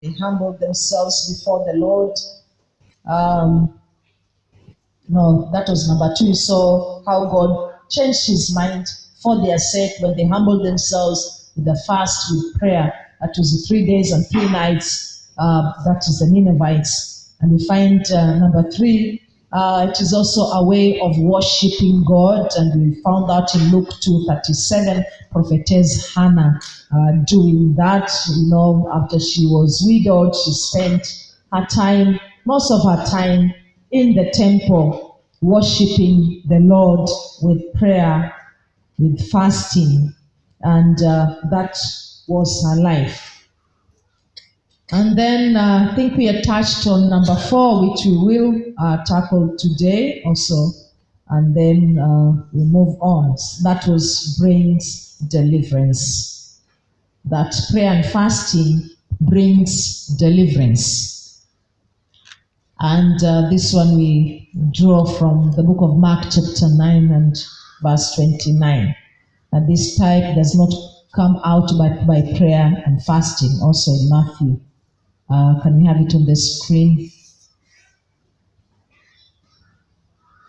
They humbled themselves before the Lord. Um, no, that was number two. So how God changed his mind for their sake when they humbled themselves with the fast, with prayer. That was the 3 days and 3 nights. That is the Ninevites. And we find number three, it is also a way of worshiping God. And we found out in Luke 2:37, prophetess Hannah doing that. After she was widowed, she spent her time, most of her time, in the temple, worshiping the Lord with prayer, with fasting, and that was her life. And then I think we are touched on number four, which we will tackle today also, and then we move on. That was brings deliverance. That prayer and fasting brings deliverance. And this one we draw from the book of Mark, chapter 9 and verse 29. And this type does not come out but by prayer and fasting, also in Matthew. Can we have it on the screen?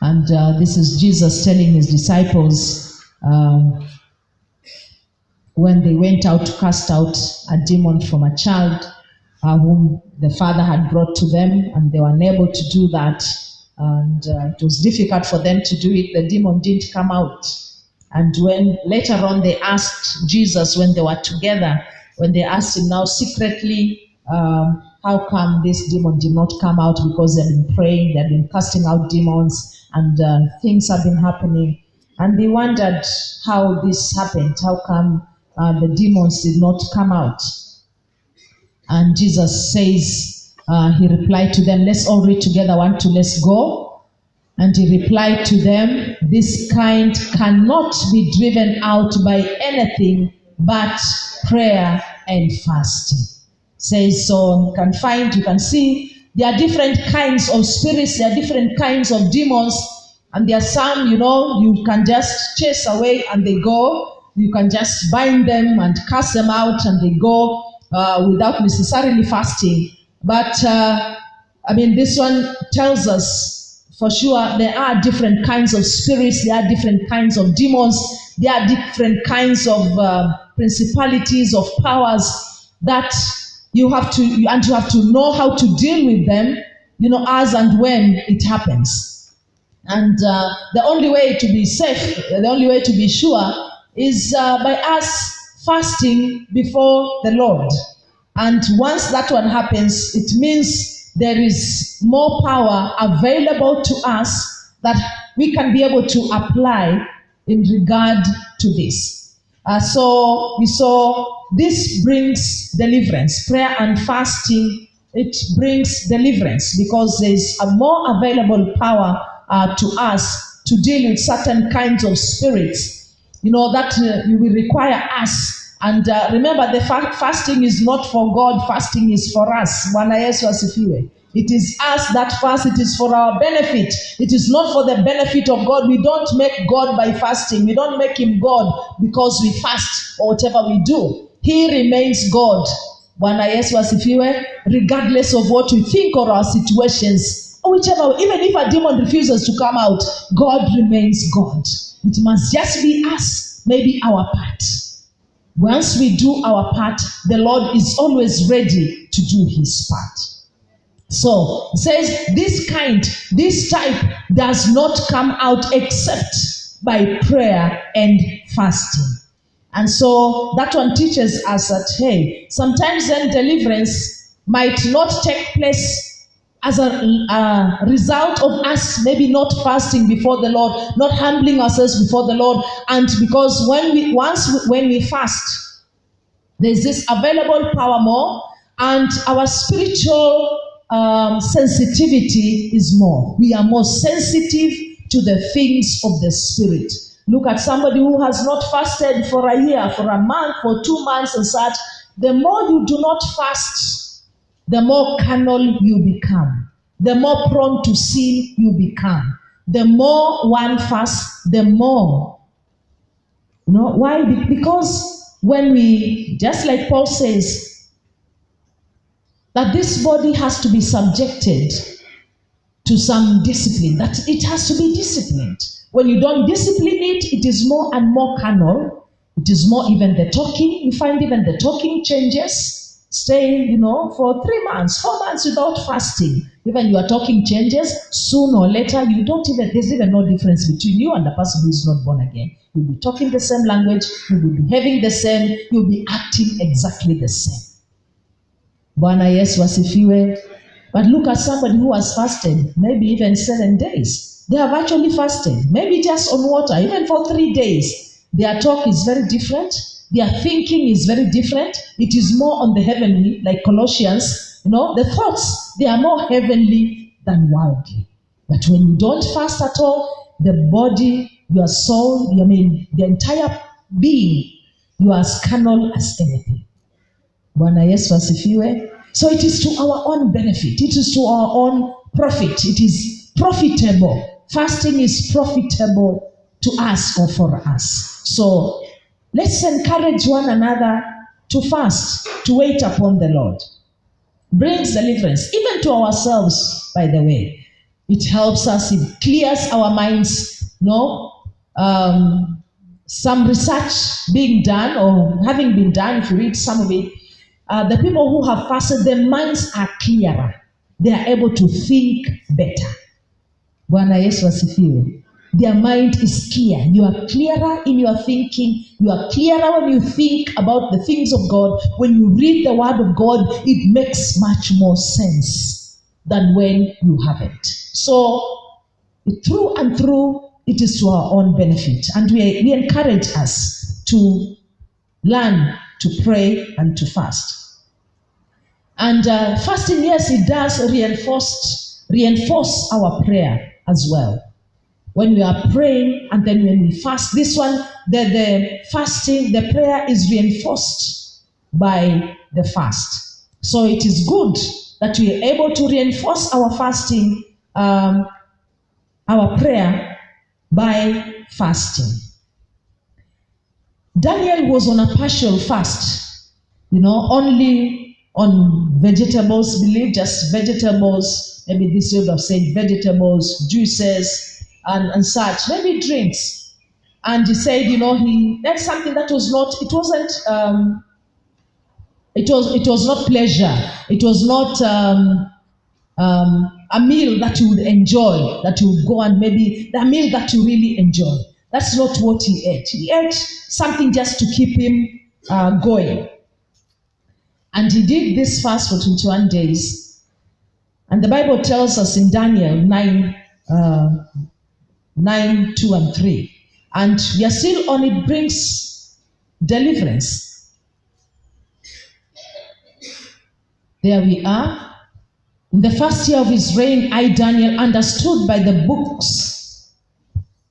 And this is Jesus telling his disciples when they went out to cast out a demon from a child whom the father had brought to them, and they were unable to do that. And it was difficult for them to do it. The demon didn't come out. And when later on they asked Jesus, when they were together, when they asked him now secretly, how come this demon did not come out? Because they've been praying, they've been casting out demons, and things have been happening. And they wondered how this happened. How come the demons did not come out? And Jesus says, he replied to them, let's all read together, 1, 2, let's go. And he replied to them, this kind cannot be driven out by anything but prayer and fasting. Says, so you can see there are different kinds of spirits, there are different kinds of demons, and there are some, you can just chase away and they go. You can just bind them and cast them out and they go without necessarily fasting. But this one tells us for sure there are different kinds of spirits, there are different kinds of demons, there are different kinds of principalities, of powers that you have to know how to deal with them, as and when it happens. And the only way to be safe, the only way to be sure is by us fasting before the Lord. And once that one happens, it means there is more power available to us that we can be able to apply in regard to this. So we saw this brings deliverance. Prayer and fasting, it brings deliverance because there's a more available power to us to deal with certain kinds of spirits, that will require us. And remember, the fasting is not for God, fasting is for us. Bwana Yesu asifiwe. It is us that fast, it is for our benefit. It is not for the benefit of God. We don't make God by fasting. We don't make him God because we fast or whatever we do. He remains God. Bwana Yesu asifiwe. Regardless of what we think or our situations, or whichever, even if a demon refuses to come out, God remains God. It must just be us, maybe our part. Once we do our part, the Lord is always ready to do his part. So, it says, this type does not come out except by prayer and fasting. And so, that one teaches us that, hey, sometimes then deliverance might not take place as a result of us maybe not fasting before the Lord, not humbling ourselves before the Lord. And because when we fast, there's this available power more, and our spiritual sensitivity is more. We are more sensitive to the things of the Spirit. Look at somebody who has not fasted for a year, for a month, for 2 months and such. The more you do not fast, the more carnal you become. The more prone to sin you become. The more one fasts, the more. Why? Because when we, just like Paul says, that this body has to be subjected to some discipline, that it has to be disciplined. When you don't discipline it, it is more and more carnal. It is more, even the talking, you find even the talking changes, staying, for 3 months, 4 months without fasting. Even your talking changes, sooner or later, there's even no difference between you and the person who is not born again. You'll be talking the same language, you will be behaving the same, you'll be acting exactly the same. Bwana Yesu asifiwe. But look at somebody who has fasted, maybe even 7 days. They have actually fasted, maybe just on water, even for 3 days. Their talk is very different. Their thinking is very different. It is more on the heavenly, like Colossians. The thoughts, they are more heavenly than worldly. But when you don't fast at all, the body, your soul, the entire being, you are as carnal as anything. Bwana Yesu asifiwe. So it is to our own benefit. It is to our own profit. It is profitable. Fasting is profitable to us or for us. So let's encourage one another to fast, to wait upon the Lord. Brings deliverance, even to ourselves, by the way. It helps us, it clears our minds. Some research being done or having been done, if you read some of it, the people who have fasted, their minds are clearer. They are able to think better. Bwana Yesu asifiwe. Their mind is clear. You are clearer in your thinking. You are clearer when you think about the things of God. When you read the word of God, it makes much more sense than when you haven't. So, through and through, it is to our own benefit. And we encourage us to learn to pray and to fast. And fasting, yes, it does reinforce our prayer as well. When we are praying and then when we fast, this one, the fasting, the prayer is reinforced by the fast. So it is good that we are able to reinforce our fasting, our prayer by fasting. Daniel was on a partial fast, only on vegetables, just vegetables, maybe this would have said vegetables, juices, and such, maybe drinks. And he said, that's something that was not, it was not pleasure. It was not a meal that you would enjoy, that you would go and maybe the meal that you really enjoy. That's not what he ate. He ate something just to keep him going. And he did this fast for 21 days. And the Bible tells us in Daniel 9, 2 and 3. And we are still on it, brings deliverance. There we are. In the first year of his reign, I, Daniel, understood by the books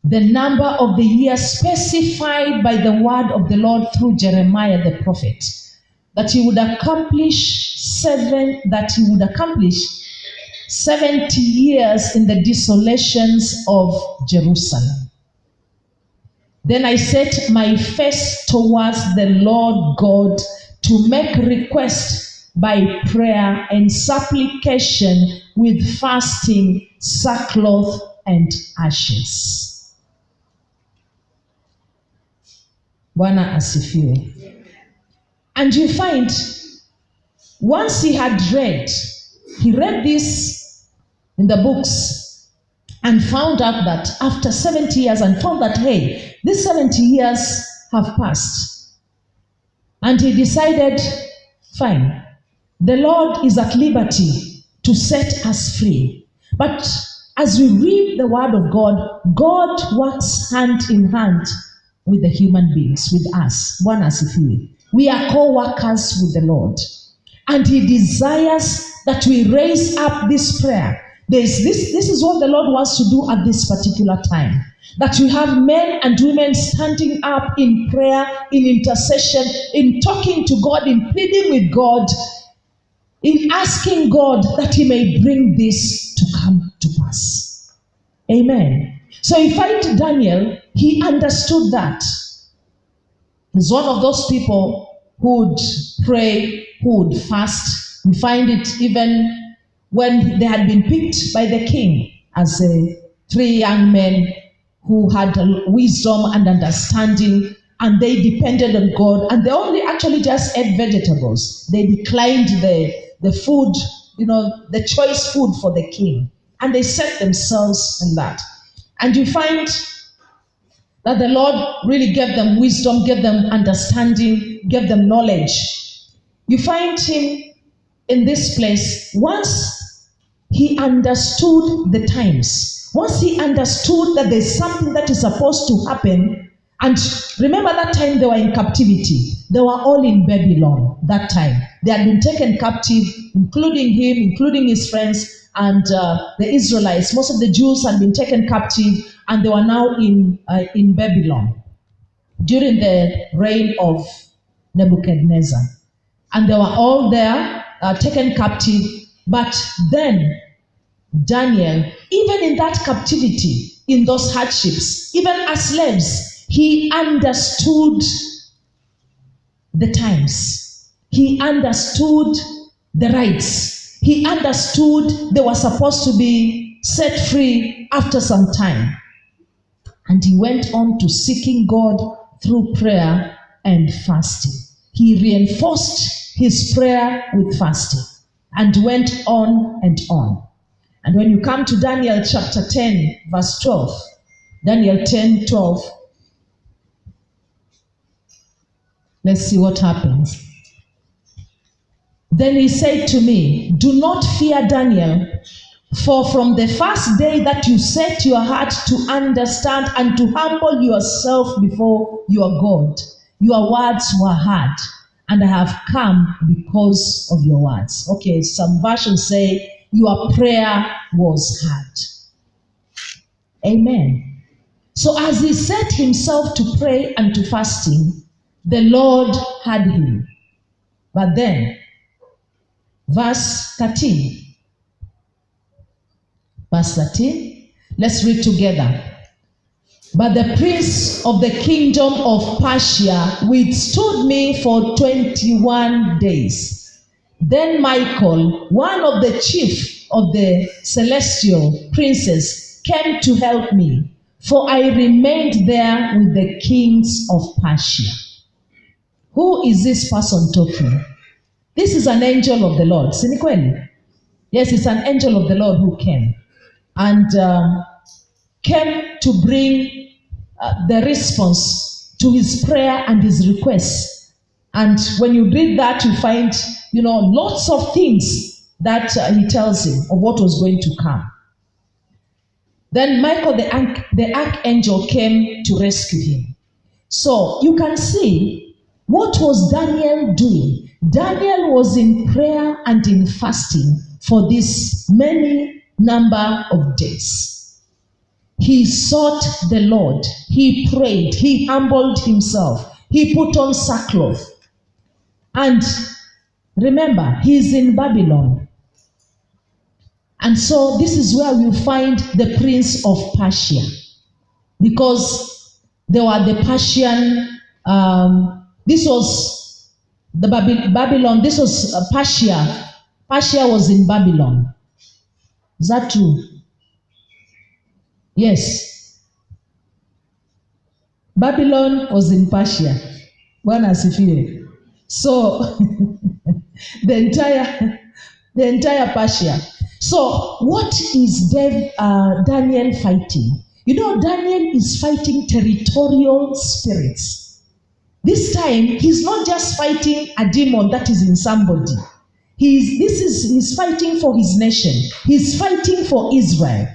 the number of the years specified by the word of the Lord through Jeremiah the prophet, that he would accomplish 70 years in the desolations of Jerusalem. Then I set my face towards the Lord God to make request by prayer and supplication with fasting, sackcloth, and ashes. Bwana asifiwe. And you find, once he read this in the books and found out that after 70 years, and found that, hey, these 70 years have passed. And he decided, fine, the Lord is at liberty to set us free. But as we read the word of God, God works hand in hand with the human beings, with us. Bwana asifiwe. We are co-workers with the Lord. And he desires that we raise up this prayer. This is what the Lord wants to do at this particular time. That we have men and women standing up in prayer, in intercession, in talking to God, in pleading with God, in asking God that he may bring this to come to pass. Amen. So you find Daniel, he understood that. He's one of those people who would pray, who would fast, We find it even when they had been picked by the king as three young men who had wisdom and understanding, and they depended on God, and they only actually just ate vegetables. They declined the food, the choice food for the king, and they set themselves in that. And you find that the Lord really gave them wisdom, gave them understanding, gave them knowledge. You find him in this place once he understood the times. Once he understood that there's something that is supposed to happen. And remember that time they were in captivity. They were all in Babylon that time. They had been taken captive, including him, including his friends, and the Israelites. Most of the Jews had been taken captive, and they were now in Babylon during the reign of Nebuchadnezzar. And they were all there, taken captive. But then Daniel, even in that captivity, in those hardships, even as slaves, he understood the times. He understood the rights. He understood they were supposed to be set free after some time. And he went on to seeking God through prayer and fasting. He reinforced his prayer with fasting and went on and on. And when you come to Daniel chapter 10, verse 12, Daniel 10, 12, let's see what happens. Then he said to me, do not fear, Daniel, for from the first day that you set your heart to understand and to humble yourself before your God, your words were heard, and I have come because of your words. Okay, some versions say your prayer was heard. Amen. So as he set himself to pray and to fasting, the Lord heard him. But then, verse 13. Verse 13. Let's read together. But the prince of the kingdom of Persia withstood me for 21 days. Then Michael, one of the chief of the celestial princes, came to help me, for I remained there with the kings of Persia. Who is this person talking? This is an angel of the Lord. Sinikweli? Yes, it's an angel of the Lord who came. And came to bring the response to his prayer and his requests. And when you read that, you find, lots of things that he tells him of what was going to come. Then Michael, the archangel, came to rescue him. So you can see, what was Daniel doing? Daniel was in prayer and in fasting for this many number of days. He sought the Lord. He prayed. He humbled himself. He put on sackcloth. And remember, he's in Babylon. And so this is where you find the prince of Persia. Because they were the Persian, this was the Babylon, this was Persia. Persia was in Babylon. Is that true? Yes. Babylon was in Persia. Bwana asifiwe. So the entire Persia. So what is Daniel fighting? Daniel is fighting territorial spirits. This time, he's not just fighting a demon that is in somebody. He's fighting for his nation. He's fighting for Israel.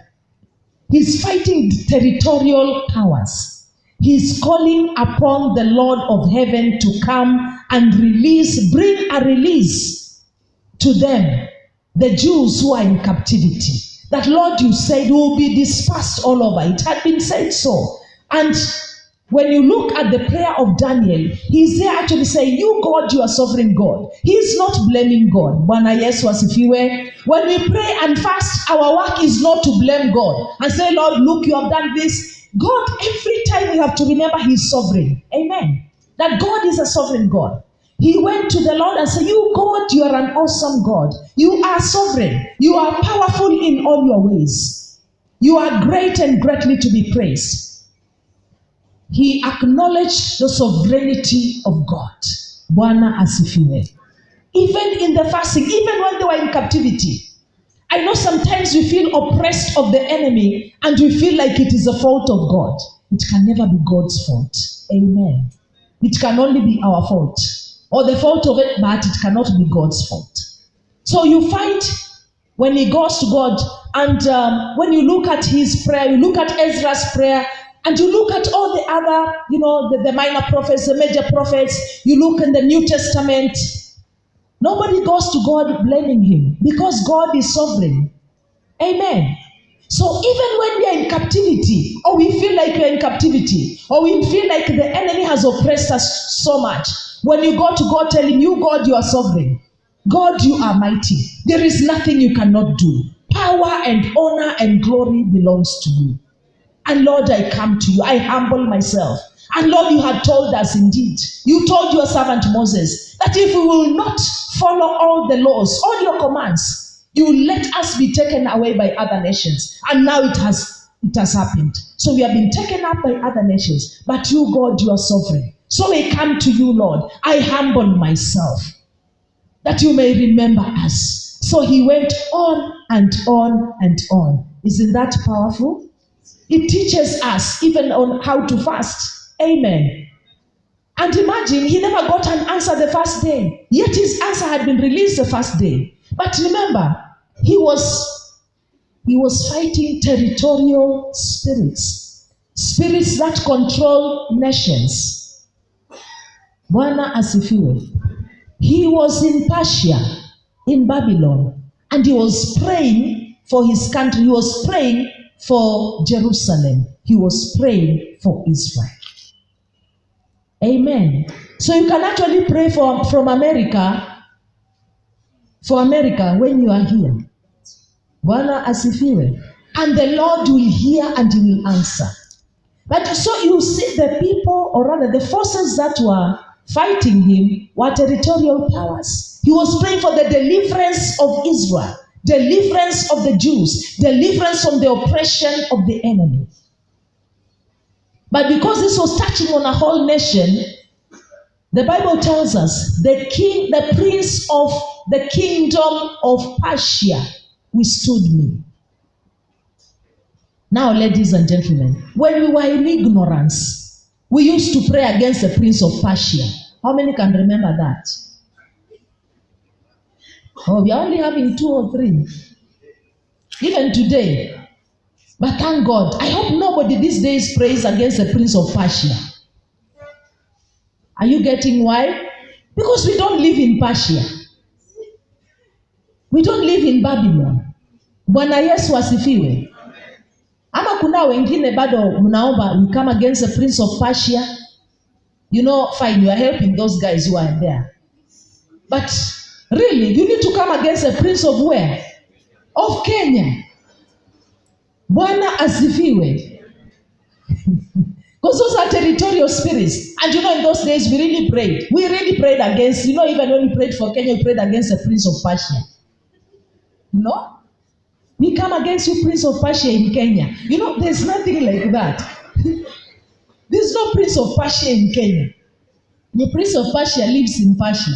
He's fighting territorial powers. He's calling upon the Lord of heaven to come and bring a release to them, the Jews who are in captivity. That, Lord, you said will be dispersed all over. It had been said so. And when you look at the prayer of Daniel, he's there actually saying, you God, you are sovereign God. He's not blaming God. Bwana Yesu asifiwe. When we pray and fast, our work is not to blame God and say, Lord, look, you have done this. God, every time we have to remember he's sovereign. Amen. That God is a sovereign God. He went to the Lord and said, you God, you are an awesome God. You are sovereign. You are powerful in all your ways. You are great and greatly to be praised. He acknowledged the sovereignty of God. Bwana asifiwe. Even in the fasting, even when they were in captivity. I know sometimes we feel oppressed of the enemy and we feel like it is a fault of God. It can never be God's fault. Amen. It can only be our fault. Or the fault of it, but it cannot be God's fault. So you find when he goes to God, and when you look at his prayer, you look at Ezra's prayer, and you look at all the other, the minor prophets, the major prophets, you look in the New Testament, nobody goes to God blaming him because God is sovereign. Amen. So even when we are in captivity, or we feel like we are in captivity, or we feel like the enemy has oppressed us so much, when you go to God telling you, God, you are sovereign. God, you are mighty. There is nothing you cannot do. Power and honor and glory belongs to you. And Lord, I come to you. I humble myself. And Lord, you had told us indeed. You told your servant Moses that if we will not follow all the laws, all your commands, you will let us be taken away by other nations. And now it has happened. So we have been taken up by other nations. But you, God, you are sovereign. So we come to you, Lord. I humble myself that you may remember us. So he went on and on and on. Isn't that powerful? It teaches us even on how to fast. Amen. And imagine, he never got an answer the first day. Yet his answer had been released the first day. But remember, he was fighting territorial spirits. Spirits that control nations. Bwana asifiwe. He was in Persia, in Babylon, and he was praying for his country. He was praying for Jerusalem. He was praying for Israel. Amen. So you can actually pray from America, for America when you are here. Bwana asifiwe. And the Lord will hear and he will answer. But so you see the people, or rather the forces that were fighting him were territorial powers. He was praying for the deliverance of Israel, deliverance of the Jews, deliverance from the oppression of the enemy. But because this was touching on a whole nation, the Bible tells us the prince of the kingdom of Persia withstood me. Now, ladies and gentlemen, when we were in ignorance, we used to pray against the prince of Persia. How many can remember that? Oh, we are only having 2 or 3. Even today. But thank God, I hope nobody these days prays against the prince of Persia. Are you getting why? Because we don't live in Persia. We don't live in Babylon. Bwana Yesu asifiwe. Ama kuna wengine bado mnaomba, we come against the prince of Persia. Fine, you are helping those guys who are there. But really, you need to come against the prince of where? Of Kenya. Bwana asifiwe. Because those are territorial spirits. And in those days, we really prayed. We really prayed against, even when we prayed for Kenya, we prayed against the prince of Persia. We come against you, prince of Persia in Kenya. There's nothing like that. There's no prince of Persia in Kenya. The prince of Persia lives in Persia.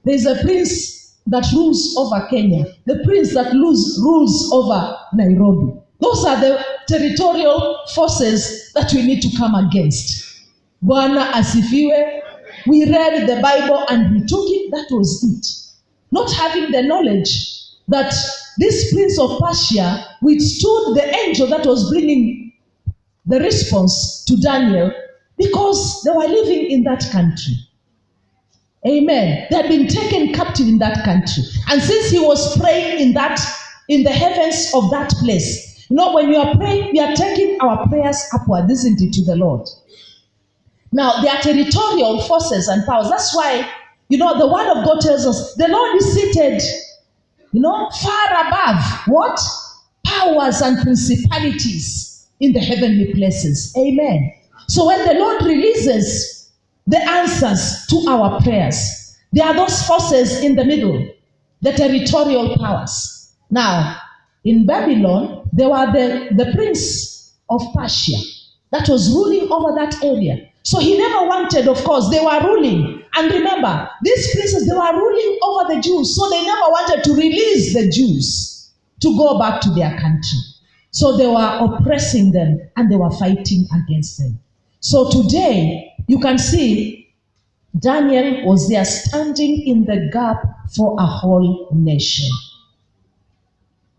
There's a prince that rules over Kenya. The prince that rules over Nairobi. Those are the territorial forces that we need to come against. Bwana asifiwe. We read the Bible and we took it. That was it. Not having the knowledge that this prince of Persia withstood the angel that was bringing the response to Daniel because they were living in that country. Amen. They had been taken captive in that country. And since he was praying in the heavens of that place, when you are praying, we are taking our prayers upward, isn't it, to the Lord? Now, there are territorial forces and powers. That's why, the word of God tells us, the Lord is seated, far above, what? Powers and principalities in the heavenly places. Amen. So when the Lord releases the answers to our prayers, There are those forces in the middle, the territorial powers. Now, in Babylon, there were the prince of Persia that was ruling over that area. So he never wanted, of course, they were ruling. And remember, these princes, they were ruling over the Jews. So they never wanted to release the Jews to go back to their country. So they were oppressing them and they were fighting against them. So today, you can see Daniel was there standing in the gap for a whole nation.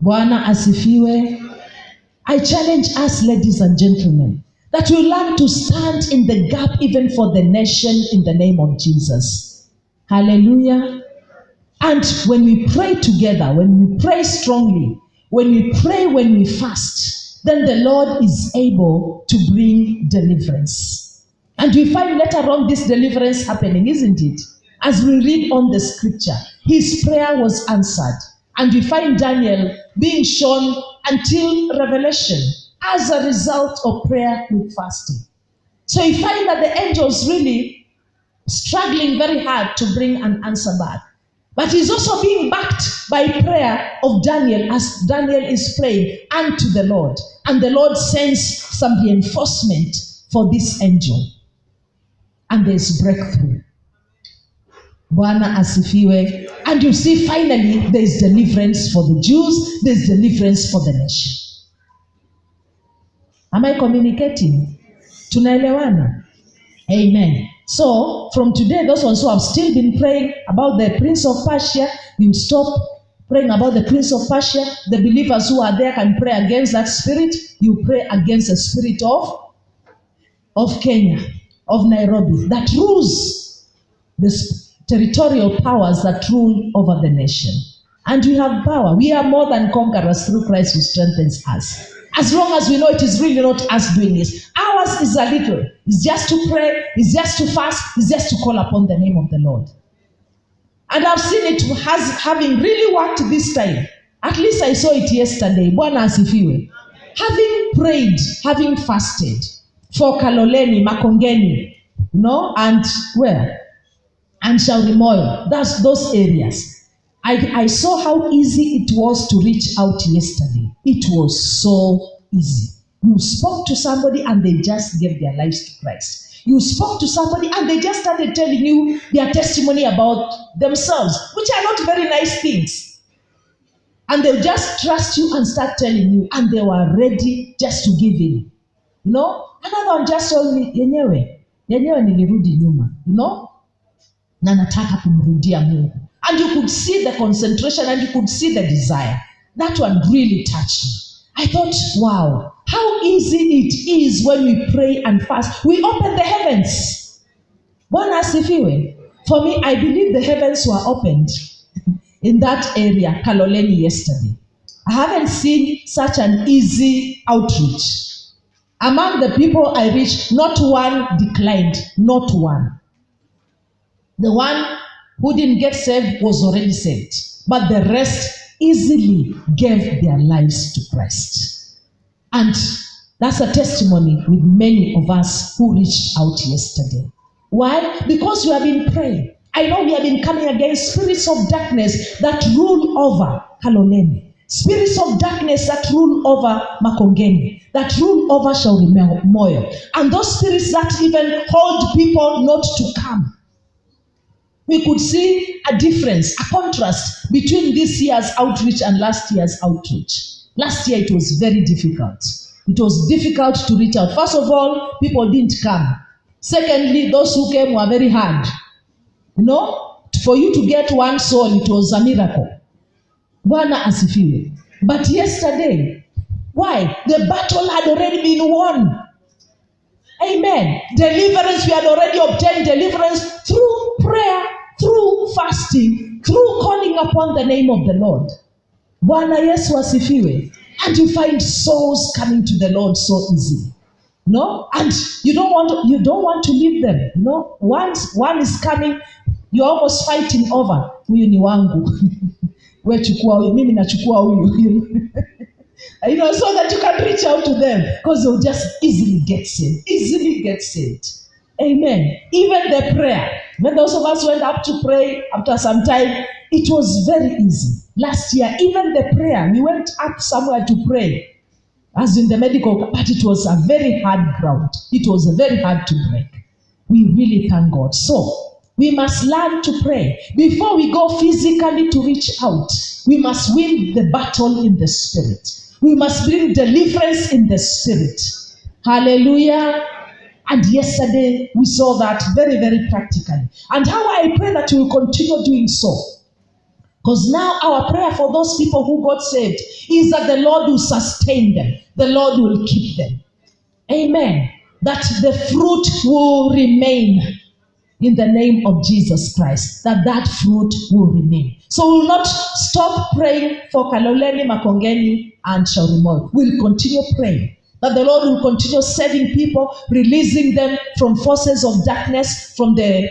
Bwana asifiwe. I challenge us, ladies and gentlemen, that we learn to stand in the gap even for the nation in the name of Jesus. Hallelujah. And when we pray together, when we pray strongly, when we pray, when we fast, then the Lord is able to bring deliverance. And we find later on this deliverance happening, isn't it? As we read on the scripture, his prayer was answered. And we find Daniel being shown until Revelation as a result of prayer with fasting. So you find that the angels really struggling very hard to bring an answer back. But he's also being backed by prayer of Daniel as Daniel is praying unto the Lord. And the Lord sends some reinforcement for this angel. And there's breakthrough. Bwana asifiwe. And you see finally there's deliverance for the Jews, there's deliverance for the nation. Am I communicating? Tunaelewana? Amen. So from today, those ones who have still been praying about the prince of Persia, you stop praying about the prince of Persia. The believers who are there can pray against that spirit. You pray against the spirit of Kenya, of Nairobi, that rules the territorial powers that rule over the nation. And we have power. We are more than conquerors through Christ who strengthens us. As long as we know it is really not us doing it. Ours is a little. It's just to pray. It's just to fast. It's just to call upon the name of the Lord. And I've seen it having really worked this time. At least I saw it yesterday. Bwana asifiwe. Having prayed, having fasted for Kaloleni, Makongeni, and where? And Shauri Moyo. That's those areas. I saw how easy it was to reach out yesterday. It was so easy. You spoke to somebody and they just gave their lives to Christ. You spoke to somebody and they just started telling you their testimony about themselves, which are not very nice things. And they'll just trust you and start telling you, and they were ready just to give in. Another one just told me, yenyewe nilirudi nyuma, na nataka kumrudia Mungu. And you could see the concentration and you could see the desire. That one really touched me. I thought, wow, how easy it is when we pray and fast. We open the heavens. Bwana asifiwe. For me, I believe the heavens were opened in that area, Kaloleni, yesterday. I haven't seen such an easy outreach. Among the people I reached, not one declined, not one. The one who didn't get saved was already saved. But the rest easily gave their lives to Christ. And that's a testimony with many of us who reached out yesterday. Why? Because we have been praying. I know we have been coming against spirits of darkness that rule over Kaloleni. Spirits of darkness that rule over Makongeni. That rule over Shauri Moyo. And those spirits that even hold people not to come. We could see a difference, a contrast between this year's outreach and last year's outreach. Last year it was very difficult. It was difficult to reach out. First of all, people didn't come. Secondly, those who came were very hard. For you to get one soul, it was a miracle. Bwana asifiwe. But yesterday, why? The battle had already been won. Amen. Deliverance, we had already obtained deliverance through prayer, through fasting, through calling upon the name of the Lord. Bwana Yesu asifiwe. And you find souls coming to the Lord so easily. And you don't want to leave them. Once one is coming, you're almost fighting over. Huyu ni wangu. We chukua huyu, mimi nachukua huyu. So that you can reach out to them, because they'll just easily get saved. Amen. Even the prayer. When those of us went up to pray after some time, it was very easy. Last year, even the prayer, we went up somewhere to pray, as in the medical, but it was a very hard ground. It was very hard to break. We really thank God. So, we must learn to pray. Before we go physically to reach out, we must win the battle in the spirit. We must bring deliverance in the spirit. Hallelujah. And yesterday, we saw that very, very practically. And how I pray that we will continue doing so. Because now our prayer for those people who got saved is that the Lord will sustain them. The Lord will keep them. Amen. That the fruit will remain in the name of Jesus Christ. That fruit will remain. So we will not stop praying for Kaloleni, Makongeni, and Shaurimoy. We'll continue praying. That the Lord will continue saving people, releasing them from forces of darkness, from the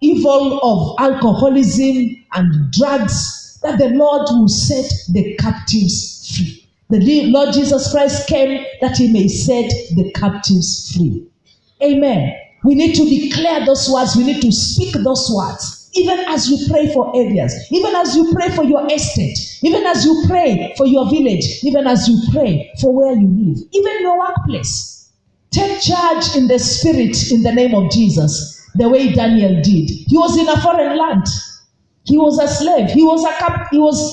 evil of alcoholism and drugs, that the Lord will set the captives free. The Lord Jesus Christ came that he may set the captives free. Amen. We need to declare those words. We need to speak those words. Even as you pray for areas, even as you pray for your estate, even as you pray for your village, even as you pray for where you live, even your workplace. Take charge in the spirit in the name of Jesus, the way Daniel did. He was in a foreign land. He was a slave. He was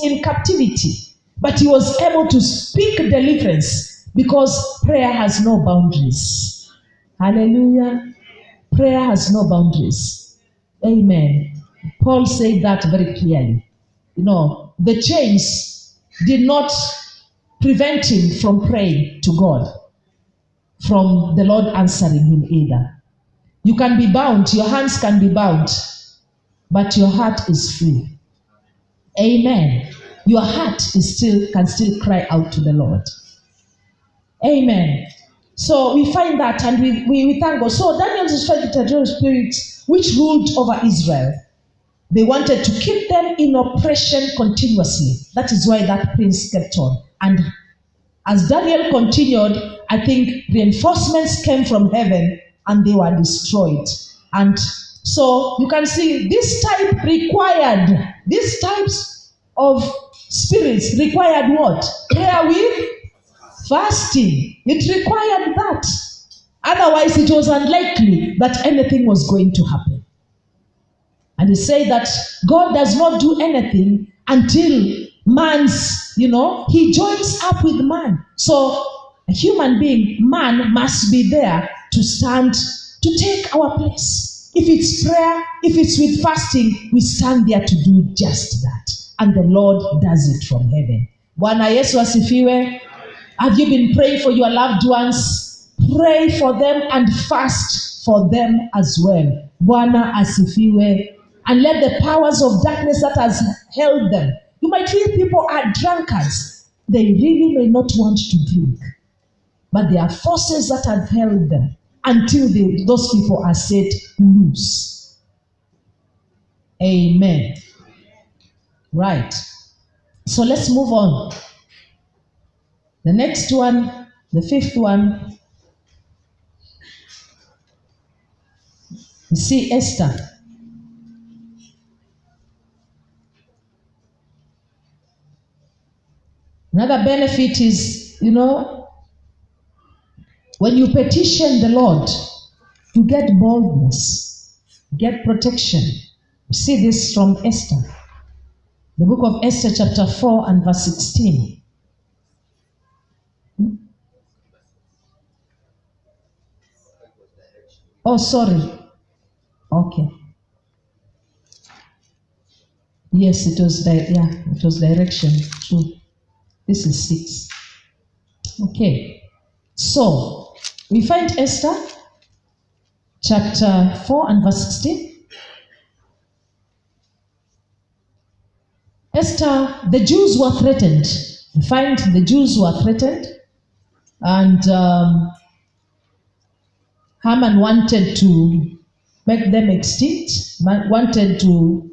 in captivity. But he was able to speak deliverance because prayer has no boundaries. Hallelujah. Prayer has no boundaries. Amen. Paul said that very clearly. The chains did not prevent him from praying to God, from the Lord answering him either. You can be bound, your hands can be bound, but your heart is free. Amen. Your heart can still cry out to the Lord. Amen. So we find that and we thank God. So Daniel's destroyed the spirits which ruled over Israel. They wanted to keep them in oppression continuously. That is why that prince kept on. And as Daniel continued, I think reinforcements came from heaven and they were destroyed. And so you can see these types of spirits required what? Prayer with fasting. It required that. Otherwise, it was unlikely that anything was going to happen. And he said that God does not do anything until he joins up with man. So a human being, man, must be there to stand, to take our place. If it's prayer, if it's with fasting, we stand there to do just that. And the Lord does it from heaven. Bwana Yesu asifiwe. Have you been praying for your loved ones? Pray for them and fast for them as well. Bwana asifiwe. And let the powers of darkness that has held them. You might feel people are drunkards. They really may not want to drink. But there are forces that have held them until those people are set loose. Amen. Right. So let's move on. The next one, the fifth one. You see Esther. Another benefit is, when you petition the Lord, you get boldness, get protection. You see this from Esther. The book of Esther chapter 4 and verse 16. Oh, sorry. Okay. Yes, it was direction. True. This is 6. Okay. So, we find Esther chapter 4 and verse 16. Esther, the Jews were threatened. We find the Jews were threatened. And Haman wanted to make them extinct, wanted to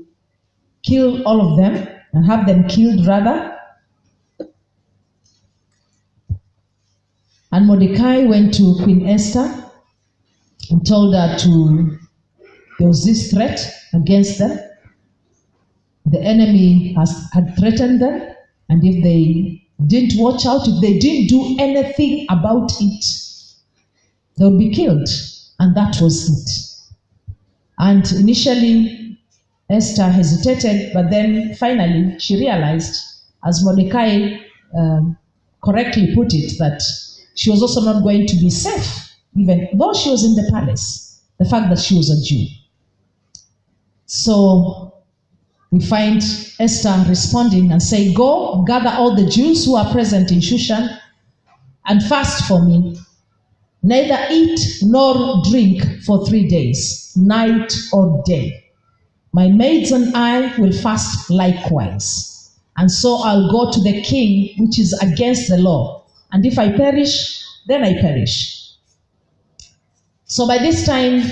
kill all of them and have them killed rather. And Mordecai went to Queen Esther and told her to there was this threat against them. The enemy had threatened them, and if they didn't watch out, if they didn't do anything about it, they would be killed. And that was it. And initially, Esther hesitated, but then finally she realized, as Mordecai correctly put it, that she was also not going to be safe, even though she was in the palace, the fact that she was a Jew. So we find Esther responding and saying, "Go, gather all the Jews who are present in Shushan and fast for me. Neither eat nor drink for 3 days, night or day. My maids and I will fast likewise. And so I'll go to the king, which is against the law. And if I perish, then I perish." So by this time,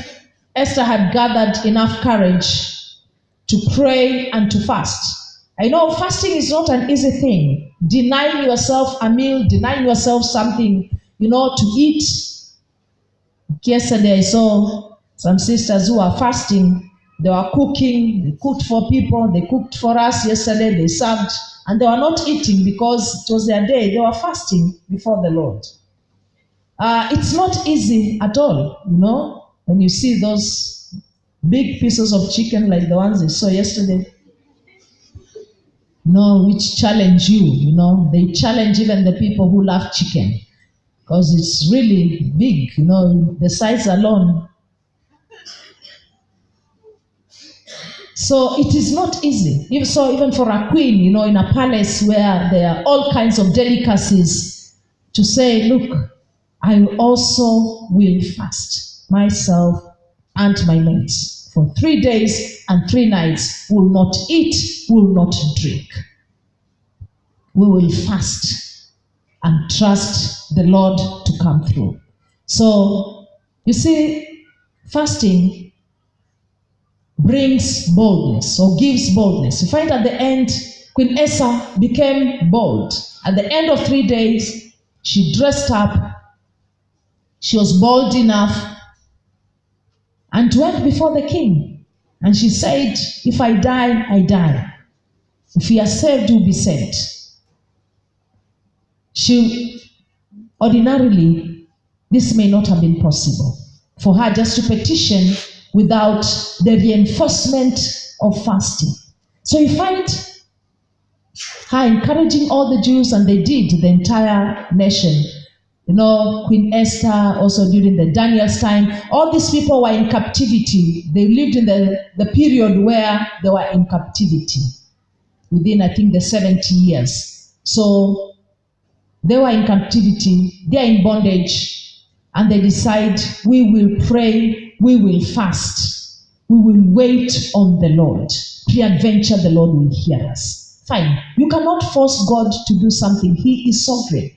Esther had gathered enough courage to pray and to fast. I know fasting is not an easy thing. Denying yourself a meal, denying yourself something, to eat. Yesterday I saw some sisters who are fasting. They were cooking, they cooked for people, they cooked for us yesterday, they served, and they were not eating because it was their day. They were fasting before the Lord. It's not easy at all, when you see those big pieces of chicken like the ones I saw yesterday, which challenge you, they challenge even the people who love chicken because it's really big, the size alone. So it is not easy. Even for a queen, in a palace where there are all kinds of delicacies, to say, "Look, I also will fast myself and my mates for 3 days and 3 nights, will not eat, will not drink. We will fast and trust the Lord to come through." So, you see, fasting brings boldness or gives boldness. You find at the end, Queen Esther became bold. At the end of 3 days, she dressed up. She was bold enough and went before the king. And she said, "If I die, I die. If we are saved, we'll be saved." Ordinarily, this may not have been possible for her just to petition without the reinforcement of fasting. So you find her encouraging all the Jews, and they did, the entire nation. Queen Esther, also during the Daniel's time, all these people were in captivity. They lived in the period where they were in captivity, within, I think, the 70 years. So they were in captivity, they are in bondage, and they decide, we will pray, we will fast, we will wait on the Lord. Peradventure the Lord will hear us. Fine. You cannot force God to do something. He is sovereign.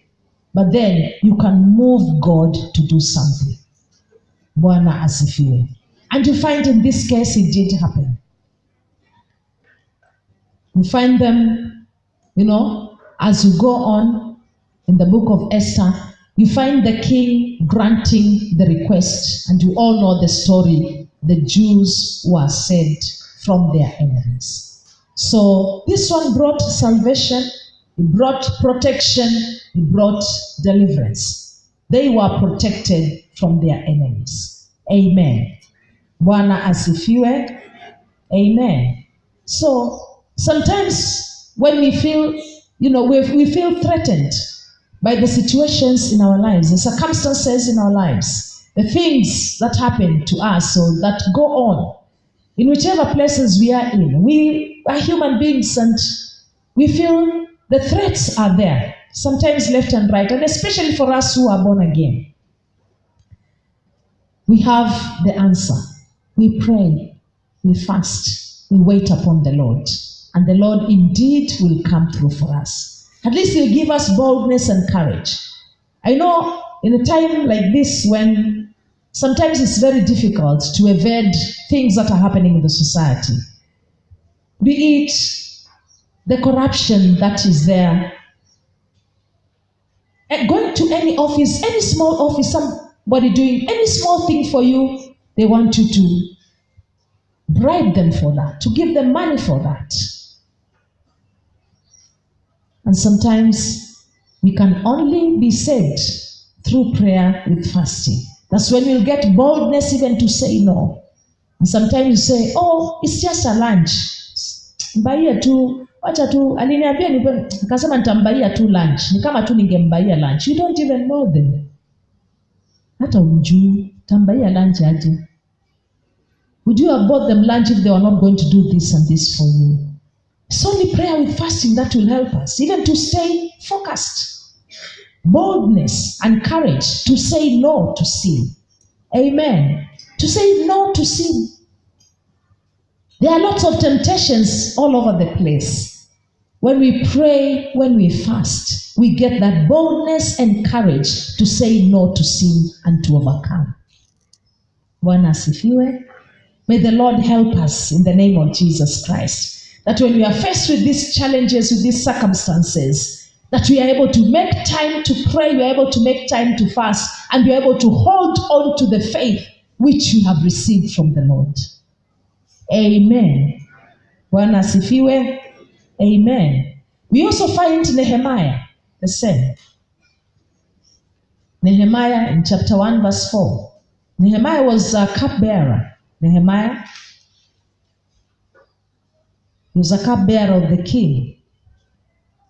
But then you can move God to do something. Bwana asifiwe. And you find in this case it did happen. You find them, as you go on in the book of Esther, you find the king granting the request. And you all know the story. The Jews were saved from their enemies. So this one brought salvation. It brought protection. It brought deliverance. They were protected from their enemies. Amen. Bwana asifiwe. Amen. So sometimes when we feel, we feel threatened by the situations in our lives, the circumstances in our lives, the things that happen to us or that go on, in whichever places we are in, we are human beings and we feel the threats are there, sometimes left and right, and especially for us who are born again. We have the answer. We pray, we fast, we wait upon the Lord, and the Lord indeed will come through for us. At least He'll give us boldness and courage. I know in a time like this when sometimes it's very difficult to evade things that are happening in the society, be it the corruption that is there. And going to any office, any small office, somebody doing any small thing for you, they want you to bribe them for that, to give them money for that. And sometimes we can only be saved through prayer with fasting. That's when we'll get boldness even to say no. And sometimes you say, oh, it's just a lunch. Mbaia tu, wacha tu, aliniambia nikasema nitambaia tu lunch. Ni kama tu ningembaia lunch. You don't even know them. Hata unjui, tambaia lunch aje. Would you have bought them lunch if they were not going to do this and this for you? It's only prayer with fasting that will help us, even to stay focused. Boldness and courage to say no to sin. Amen. To say no to sin. There are lots of temptations all over the place. When we pray, when we fast, we get that boldness and courage to say no to sin and to overcome. Bwana asifiwe. May the Lord help us in the name of Jesus Christ. That when we are faced with these challenges, with these circumstances, that we are able to make time to pray, we are able to make time to fast, and we are able to hold on to the faith which you have received from the Lord. Amen. Bwana asifiwe. Amen. We also find Nehemiah the same. Nehemiah in chapter 1 verse 4. Nehemiah was a cupbearer. Nehemiah was a cupbearer of the king.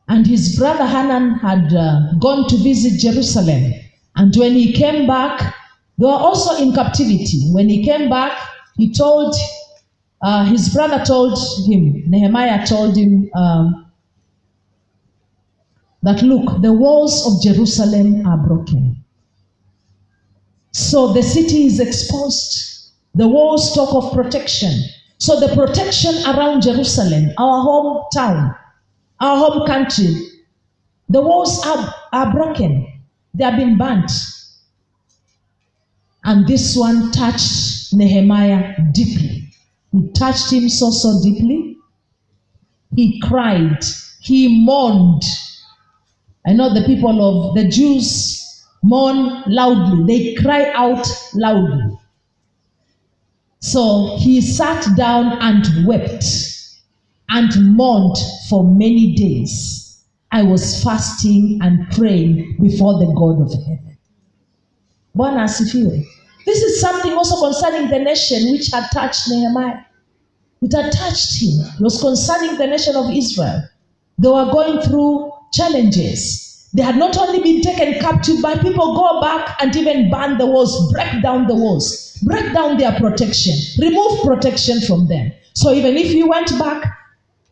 And his brother Hanan had gone to visit Jerusalem. And when he came back, they were also in captivity. When he came back, he told, his brother told him, Nehemiah told him, that look, the walls of Jerusalem are broken. So the city is exposed. The walls talk of protection. So the protection around Jerusalem, our hometown, our home country, the walls are broken. They have been burnt. And this one touched Nehemiah deeply. He touched him so deeply. He cried. He mourned. I know the people of the Jews mourn loudly. They cry out loudly. So he sat down and wept and mourned for many days. I was fasting and praying before the God of heaven. Bwana asifiwe. This is something also concerning the nation which had touched Nehemiah. It had touched him. It was concerning the nation of Israel. They were going through challenges. They had not only been taken captive, but people go back and even burn the walls, break down the walls, break down their protection, remove protection from them. So even if you went back,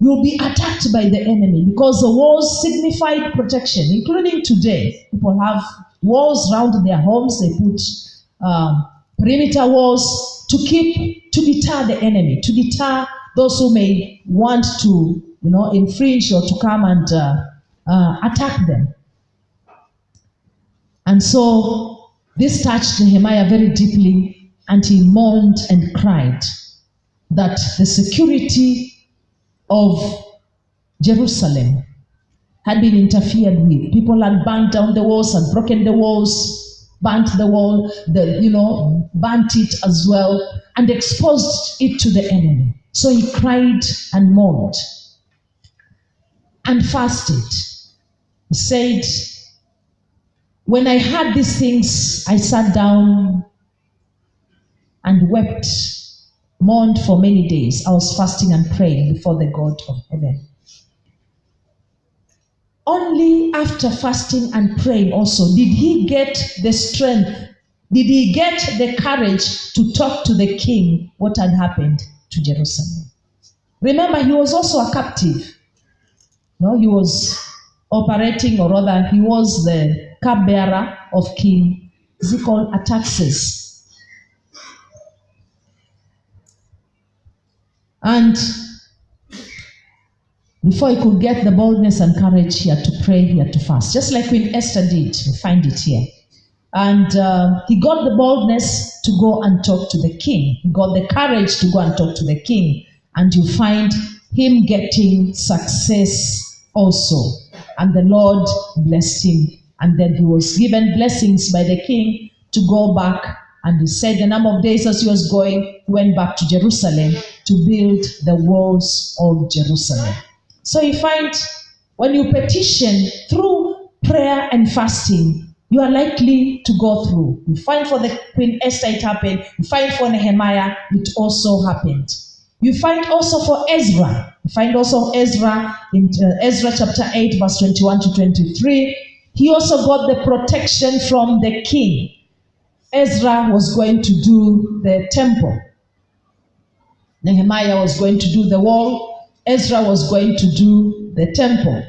you'll be attacked by the enemy because the walls signified protection, including today. People have walls around their homes. They put perimeter walls to deter the enemy, to deter those who may want to, infringe or to come and attack them. And so this touched Nehemiah very deeply, and he mourned and cried that the security of Jerusalem had been interfered with. People had burnt down the walls, had broken the walls, burnt the wall, burnt it as well, and exposed it to the enemy. So he cried and mourned and fasted. He said, when I heard these things, I sat down and wept, mourned for many days. I was fasting and praying before the God of heaven. Only after fasting and praying also did he get the strength, did he get the courage to talk to the king what had happened to Jerusalem. Remember, he was also a captive. No, he was operating, or rather, he was the cupbearer of King Artaxerxes. And before he could get the boldness and courage, he had to pray, he had to fast. Just like Queen Esther did, we find it here. And he got the boldness to go and talk to the king. He got the courage to go and talk to the king. And you find him getting success also. And the Lord blessed him. And then he was given blessings by the king to go back. And he said the number of days as he was going, he went back to Jerusalem. to build the walls of Jerusalem. So you find when you petition through prayer and fasting, you are likely to go through. You find for the Queen Esther it happened. You find for Nehemiah it also happened. You find also for Ezra. You find also Ezra in Ezra chapter 8 verse 21 to 23. He also got the protection from the king. Ezra was going to do the temple. Nehemiah was going to do the wall. Ezra was going to do the temple.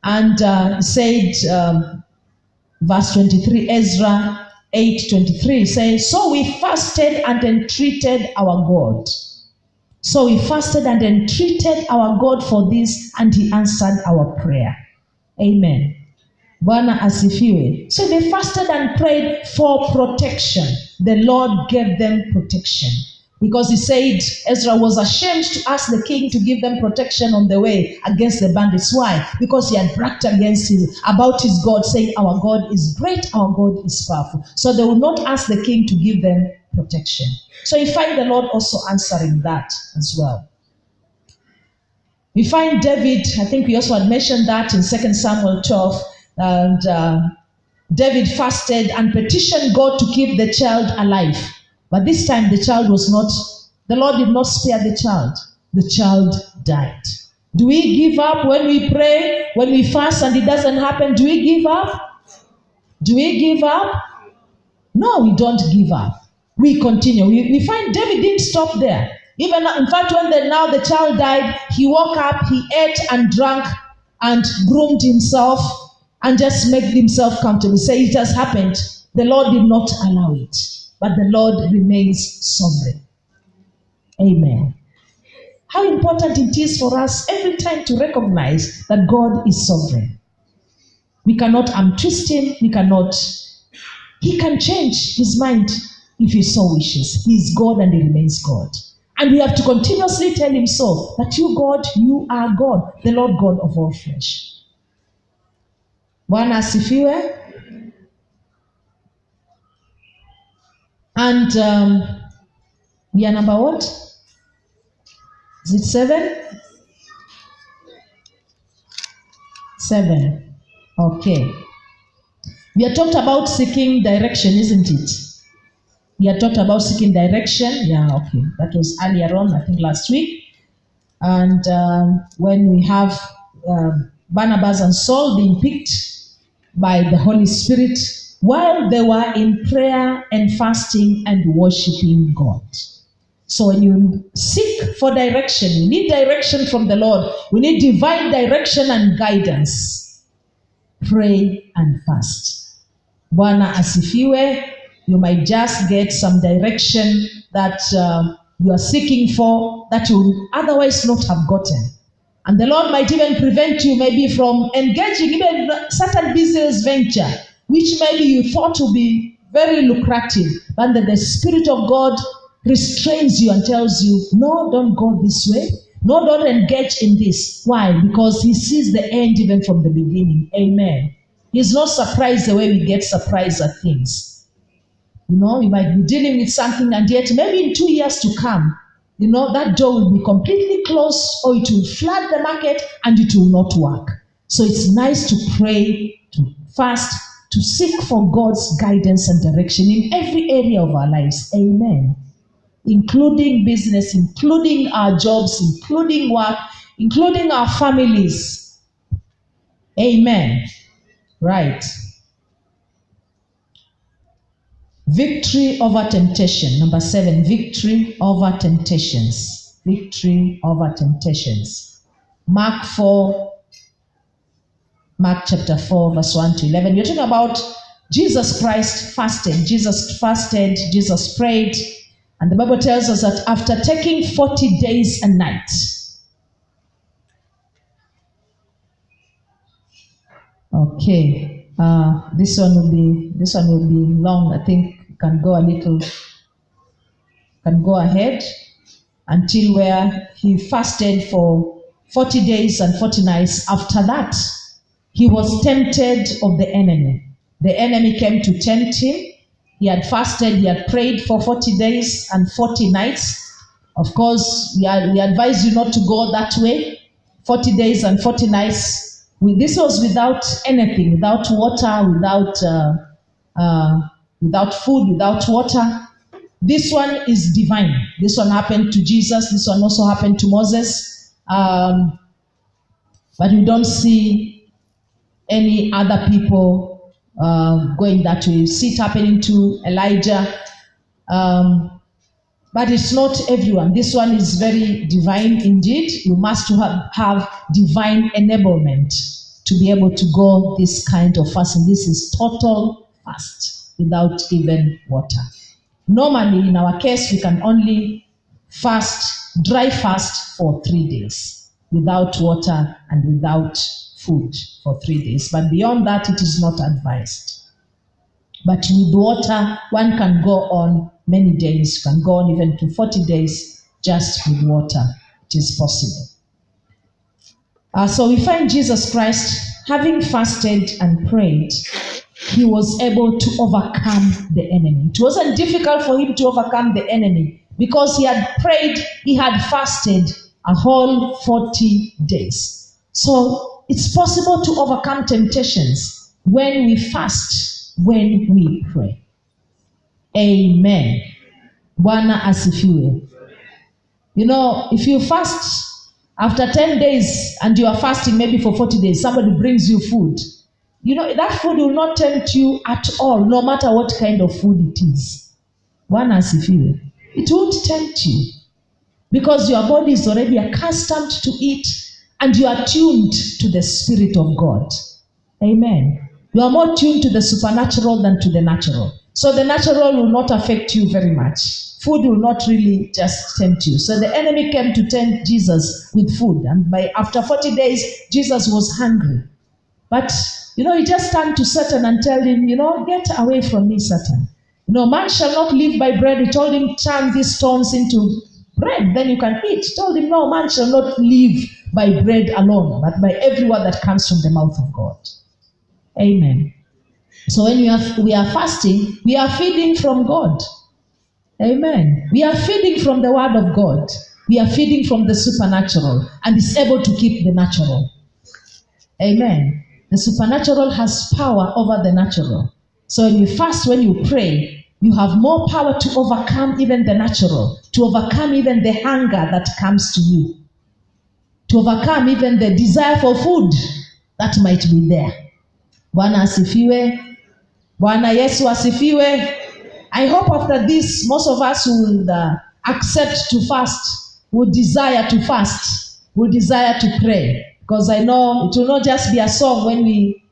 And he said, verse 23, Ezra 8:23 says, so we fasted and entreated our God. So we fasted and entreated our God for this, and he answered our prayer. Amen. Bwana asifiwe. So they fasted and prayed for protection. The Lord gave them protection. Because he said Ezra was ashamed to ask the king to give them protection on the way against the bandits. Why? Because he had bragged about his God, saying, our God is great, our God is powerful. So they would not ask the king to give them protection. So you find the Lord also answering that as well. We find David, I think we also had mentioned that in 2 Samuel 12, and David fasted and petitioned God to keep the child alive. But this time the child was not, the Lord did not spare the child. The child died. Do we give up when we pray, when we fast and it doesn't happen? Do we give up? Do we give up? No, we don't give up. We continue. We find David didn't stop there. Even in fact, when the child died, he woke up, he ate and drank and groomed himself and just made himself comfortable. Say it has happened. The Lord did not allow it, but the Lord remains sovereign. Amen. How important it is for us every time to recognize that God is sovereign. We cannot untwist him. He can change his mind if he so wishes. He is God and he remains God. And we have to continuously tell him so, that you, God, you are God, the Lord God of all flesh. Bwana asifiwe. And we are number what? Is it 7? 7. Okay. We have talked about seeking direction, isn't it? We had talked about seeking direction. Yeah, okay. That was earlier on, I think last week. And when we have Barnabas and Saul being picked by the Holy Spirit while they were in prayer and fasting and worshiping God. So when you seek for direction, you need direction from the Lord. We need divine direction and guidance. Pray and fast. Bwana asifiwe. You might just get some direction that you are seeking for that you would otherwise not have gotten. And the Lord might even prevent you maybe from engaging even certain business venture, which maybe you thought would be very lucrative, but then the Spirit of God restrains you and tells you, no, don't go this way. No, don't engage in this. Why? Because he sees the end even from the beginning. Amen. He's not surprised the way we get surprised at things. You know, you might be dealing with something and yet maybe in 2 years to come, you know, that door will be completely closed or it will flood the market and it will not work. So it's nice to pray, to fast, to seek for God's guidance and direction in every area of our lives. Amen. Including business, including our jobs, including work, including our families. Amen. Right. Victory over temptation. Number 7, victory over temptations. Victory over temptations. Mark chapter 4, verse 1 to 11. You're talking about Jesus Christ fasted. Jesus fasted, Jesus prayed. And the Bible tells us that after taking 40 days and nights. Okay. This one will be long. I think can go ahead until where he fasted for 40 days and 40 nights. After that, he was tempted of the enemy. The enemy came to tempt him. He had fasted, he had prayed for 40 days and 40 nights. Of course, we advise you not to go that way. 40 days and 40 nights. This was without anything, without water, without food, without water. This one is divine. This one happened to Jesus. This one also happened to Moses. But we don't see any other people going that way. We see it happening to Elijah. But it's not everyone. This one is very divine indeed. You must have divine enablement to be able to go this kind of fasting. This is total fast without even water. Normally, in our case, we can only dry fast for 3 days without water and without food for 3 days. But beyond that, it is not advised. But with water, one can go on many days, can go on even to 40 days just with water. It is possible. So we find Jesus Christ, having fasted and prayed, he was able to overcome the enemy. It wasn't difficult for him to overcome the enemy because he had prayed, he had fasted a whole 40 days. So it's possible to overcome temptations when we fast, when we pray. Amen. Bwana asifiwe. You know, if you fast after 10 days and you are fasting maybe for 40 days, somebody brings you food. You know, that food will not tempt you at all, no matter what kind of food it is. Bwana asifiwe. It won't tempt you because your body is already accustomed to it and you are tuned to the Spirit of God. Amen. You are more tuned to the supernatural than to the natural. So the natural will not affect you very much. Food will not really just tempt you. So the enemy came to tempt Jesus with food. And after 40 days, Jesus was hungry. But, you know, he just turned to Satan and told him, you know, get away from me, Satan. You know, man shall not live by bread. He told him, turn these stones into bread, then you can eat. He told him, no, man shall not live by bread alone, but by every word that comes from the mouth of God. Amen. So when we are fasting, we are feeding from God. Amen. We are feeding from the word of God. We are feeding from the supernatural, and it's able to keep the natural. Amen. The supernatural has power over the natural. So when you fast, when you pray, you have more power to overcome even the natural, to overcome even the hunger that comes to you, to overcome even the desire for food that might be there. Bwana asifiwe. Bwana Yesu asifiwe. I hope after this, most of us will accept to fast, will desire to fast, will desire to pray. Because I know it will not just be a song when we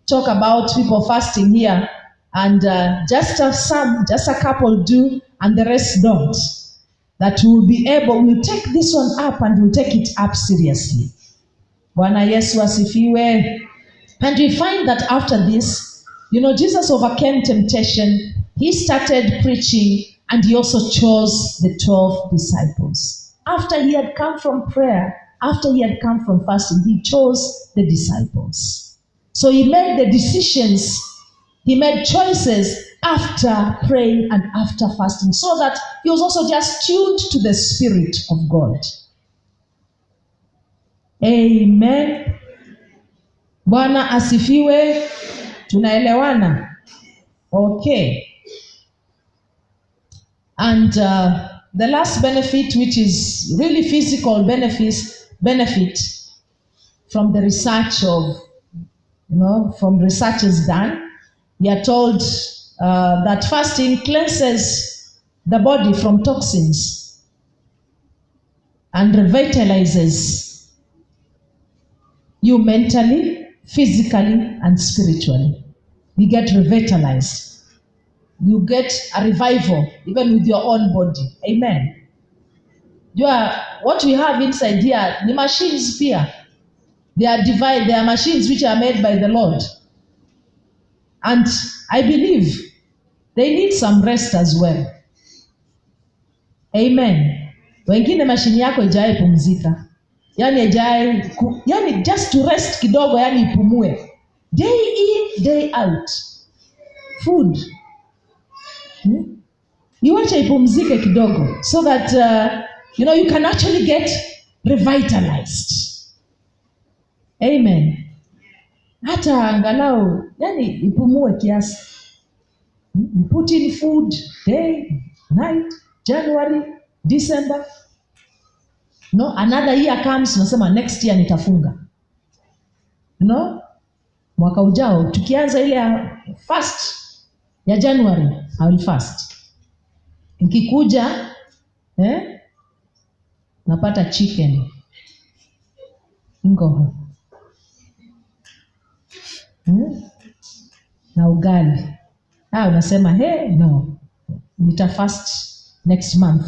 talk about people fasting here, and just a couple do, and the rest don't. That we'll be able, we'll take this one up and we'll take it up seriously. Bwana Yesu asifiwe. And we find that after this, you know, Jesus overcame temptation. He started preaching and he also chose the 12 disciples. After he had come from prayer, after he had come from fasting, he chose the disciples. So he made the decisions, he made choices after praying and after fasting, so that he was also just tuned to the Spirit of God. Amen. Bwana asifiwe. Tunaelewana? Okay. And the last benefit, which is really physical benefit from the research of, you know, from researchers done, we are told that fasting cleanses the body from toxins and revitalizes you mentally, physically, and spiritually. You get revitalized. You get a revival, even with your own body. Amen. What we have inside here, the machines here, they are divine. They are machines which are made by the Lord. And I believe they need some rest as well. Amen. Wengine mashini yako ijae pumzika. Yani just to rest kidogo, yani ipumue. Day in, day out. Food. Iwache ipumzike kidogo, so that you can actually get revitalized. Amen. Hata angalau, yani ipumue kiasi. You put in food, day, night, January, December. No, another year comes, nasema next year nitafunga. Mwaka ujao, tukianza ile fast ya January, I will fast. Nikikuja, napata chicken. Ngoho. Na ugali. Unasema, no, nita fast next month.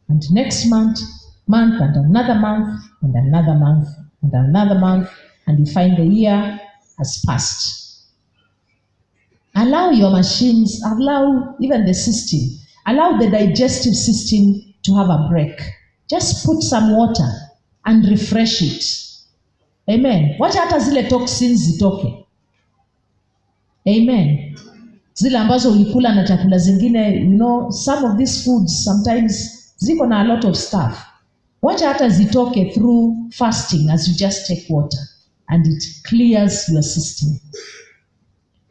And next month, and another month, and another month, and another month, and you find the year has passed. Allow your machines, allow even the system, allow the digestive system to have a break. Just put some water and refresh it. Amen. Wacha hata zile toxins zitoke. Amen. Zile ambazo ulikula na chakula zingine, some of these foods sometimes ziko na a lot of stuff. Wacha hata zitoke through fasting as you just take water and it clears your system.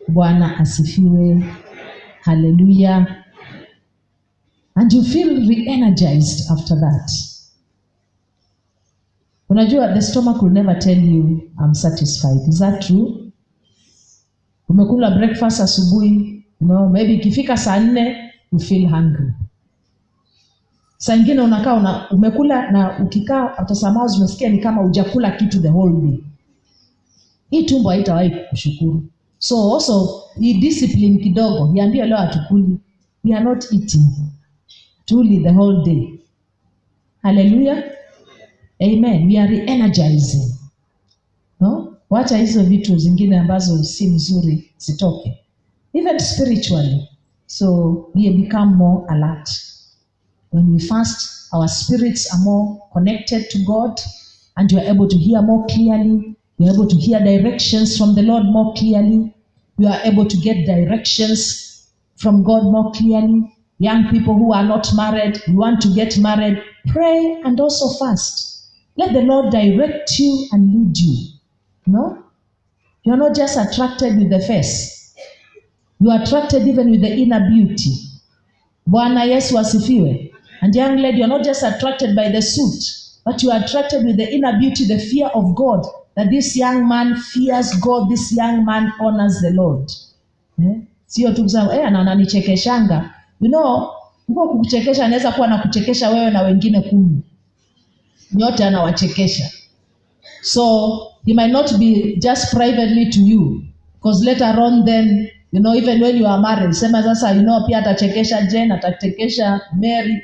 Bwana asifiwe. Hallelujah. And you feel re-energized after that. Unajua, the stomach will never tell you I'm satisfied. Is that true? Umekula breakfast asubuhi, maybe ikifika saa 4 you feel hungry. Saa nyingine unakaa umekula na ukikaa after some hours unasikia ni kama hujakula kitu the whole day. Hii tumbo haitawahi kushukuru. So also hii discipline kidogo, iambie leo atukuli. We are not eating truly the whole day. Hallelujah. Amen. We are re-energizing. Wacha hizo vitu zingine ambazo si mzuri zitoke. Even spiritually. So we become more alert. When we fast, our spirits are more connected to God and you are able to hear more clearly. You are able to hear directions from the Lord more clearly. You are able to get directions from God more clearly. Young people who are not married, you want to get married, pray and also fast. Let the Lord direct you and lead you. You're not just attracted with the face. You are attracted even with the inner beauty. Bwana Yesu asifiwe. And young lady, you're not just attracted by the suit, but you are attracted with the inner beauty, the fear of God. That this young man fears God, this young man honors the Lord. Sio tu kusema ananichekeshanga. Mungu kukuchekesha anaweza kuwa anakuchekesha wewe na wengine 10. Nyote anawachekesha. So he might not be just privately to you, because later on then, even when you are married, sema sasa, pia atachekesha Jane, atachekesha Mary.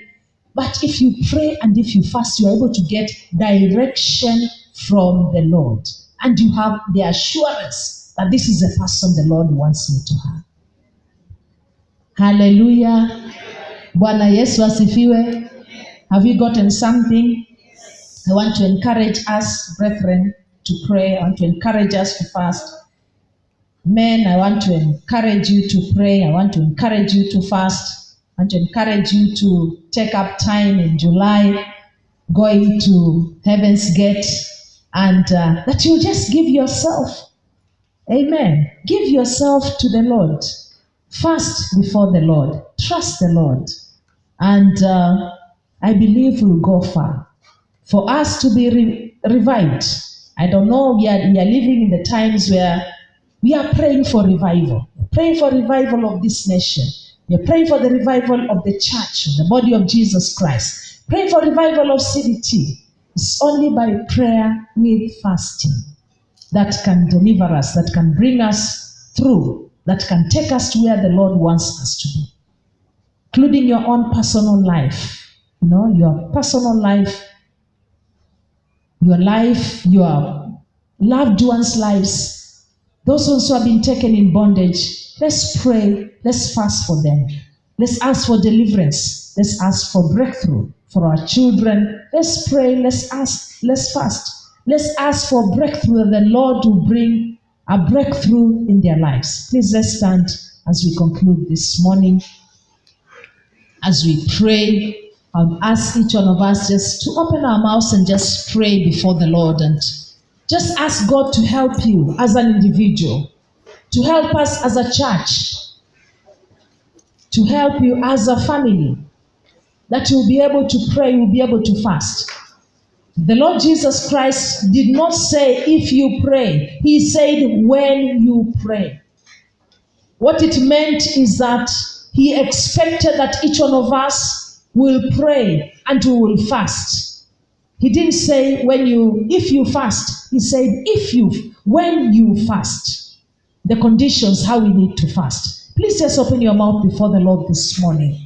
But if you pray and if you fast, you are able to get direction from the Lord. And you have the assurance that this is the person the Lord wants me to have. Hallelujah. Bwana Yesu asifiwe. Have you gotten something? I want to encourage us, brethren, to pray. I want to encourage us to fast. Men, I want to encourage you to pray. I want to encourage you to fast. I want to encourage you to take up time in July, going to Heaven's Gate, and that you just give yourself. Amen. Give yourself to the Lord. Fast before the Lord. Trust the Lord. And I believe we'll go far. For us to be revived. I don't know, we are living in the times where we are praying for revival. We're praying for revival of this nation. We are praying for the revival of the church, the body of Jesus Christ. Pray for revival of CDT. It's only by prayer with fasting that can deliver us, that can bring us through, that can take us to where the Lord wants us to be. Including your own personal life. Your personal life, your life, your loved ones' lives, those ones who have been taken in bondage. Let's pray. Let's fast for them. Let's ask for deliverance. Let's ask for breakthrough for our children. Let's pray. Let's ask. Let's fast. Let's ask for breakthrough, that the Lord will bring a breakthrough in their lives. Please let's stand as we conclude this morning. As we pray I'll ask each one of us just to open our mouths and just pray before the Lord and just ask God to help you as an individual, to help us as a church, to help you as a family, that you'll be able to pray, you'll be able to fast. The Lord Jesus Christ did not say if you pray. He said when you pray. What it meant is that he expected that each one of us will pray and we will fast. He didn't say if you fast. He said when you fast. The conditions how we need to fast. Please just open your mouth before the Lord this morning.